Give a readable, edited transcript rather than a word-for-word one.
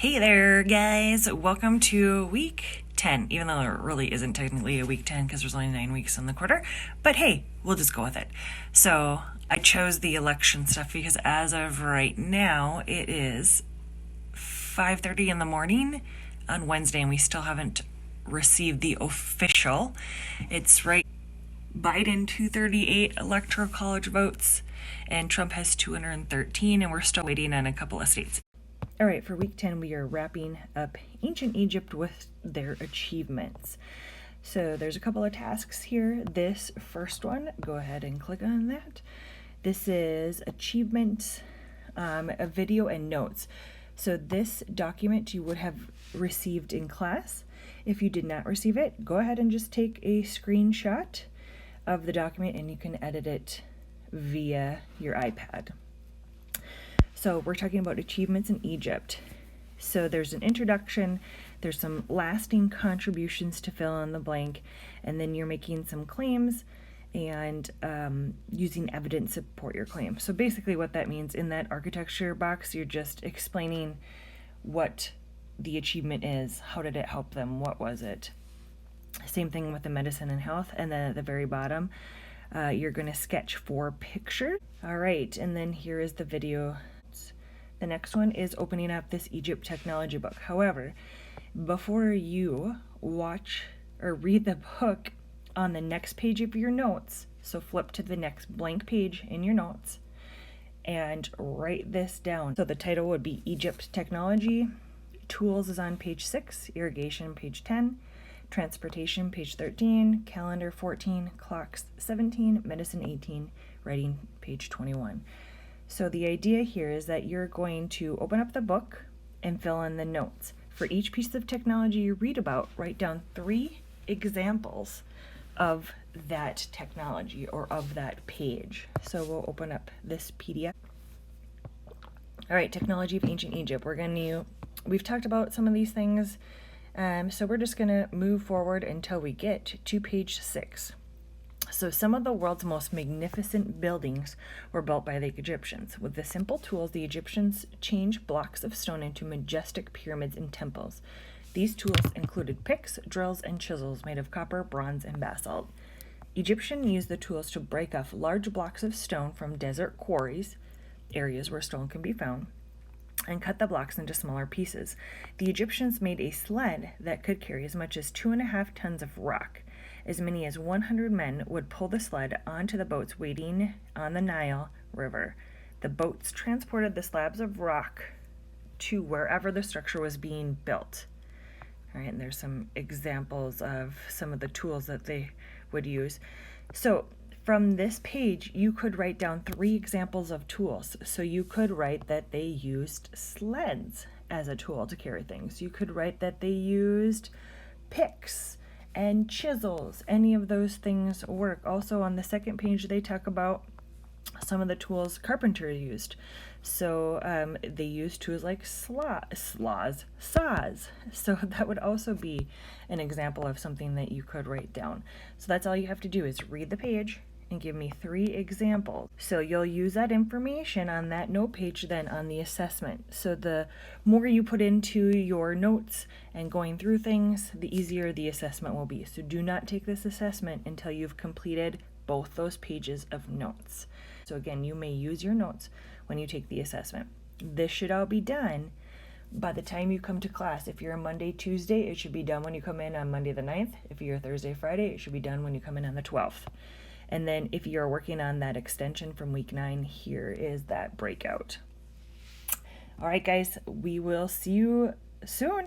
Hey there, guys. Welcome to week 10, even though it really isn't technically a week 10 because there's only 9 weeks in the quarter. But hey, we'll just go with it. So I chose the election stuff because as of right now, it is 5:30 in the morning on Wednesday, and we still haven't received the official. It's right. Biden 238 electoral college votes, and Trump has 213, and we're still waiting on a couple of states. All right, for week 10, we are wrapping up ancient Egypt with their achievements. So there's a couple of tasks here. This first one, go ahead and click on that. This is achievements, a video and notes. So this document you would have received in class. If you did not receive it, go ahead and just take a screenshot of the document and you can edit it via your iPad. So we're talking about achievements in Egypt. So there's an introduction, there's some lasting contributions to fill in the blank, and then you're making some claims and using evidence to support your claim. So basically what that means, in that architecture box, you're just explaining what the achievement is, how did it help them, what was it. Same thing with the medicine and health, and then at the very bottom, you're going to sketch 4 pictures. All right, and then here is the video. The next one is opening up this Egypt technology book. However, before you watch or read the book, on the next page of your notes, so flip to the next blank page in your notes and write this down. So the title would be Egypt Technology. Tools is on page 6, irrigation page 10, transportation page 13, calendar 14, clocks 17, medicine 18, writing page 21. So the idea here is that you're going to open up the book and fill in the notes. For each piece of technology you read about, write down 3 examples of that technology or of that page. So we'll open up this PDF. All right, technology of ancient Egypt. We've talked about some of these things, so we're just gonna move forward until we get to page 6. So some of the world's most magnificent buildings were built by the Egyptians. With the simple tools, the Egyptians changed blocks of stone into majestic pyramids and temples. These tools included picks, drills, and chisels made of copper, bronze, and basalt. Egyptians used the tools to break off large blocks of stone from desert quarries, areas where stone can be found, and cut the blocks into smaller pieces. The Egyptians made a sled that could carry as much as 2.5 tons of rock. As many as 100 men would pull the sled onto the boats waiting on the Nile River. The boats transported the slabs of rock to wherever the structure was being built. All right, and there's some examples of some of the tools that they would use. So from this page, you could write down 3 examples of tools. So you could write that they used sleds as a tool to carry things. You could write that they used picks and chisels. Any of those things work. Also on the second page, they talk about some of the tools carpenters used. So they used tools like saws. So that would also be an example of something that you could write down. So that's all you have to do is read the page and give me 3 examples. So you'll use that information on that note page then on the assessment. So the more you put into your notes and going through things, the easier the assessment will be. So do not take this assessment until you've completed both those pages of notes. So again, you may use your notes when you take the assessment. This should all be done by the time you come to class. If you're a Monday, Tuesday, it should be done when you come in on Monday the 9th. If you're a Thursday, Friday, it should be done when you come in on the 12th. And then if you're working on that extension from week 9, here is that breakout. All right, guys, we will see you soon.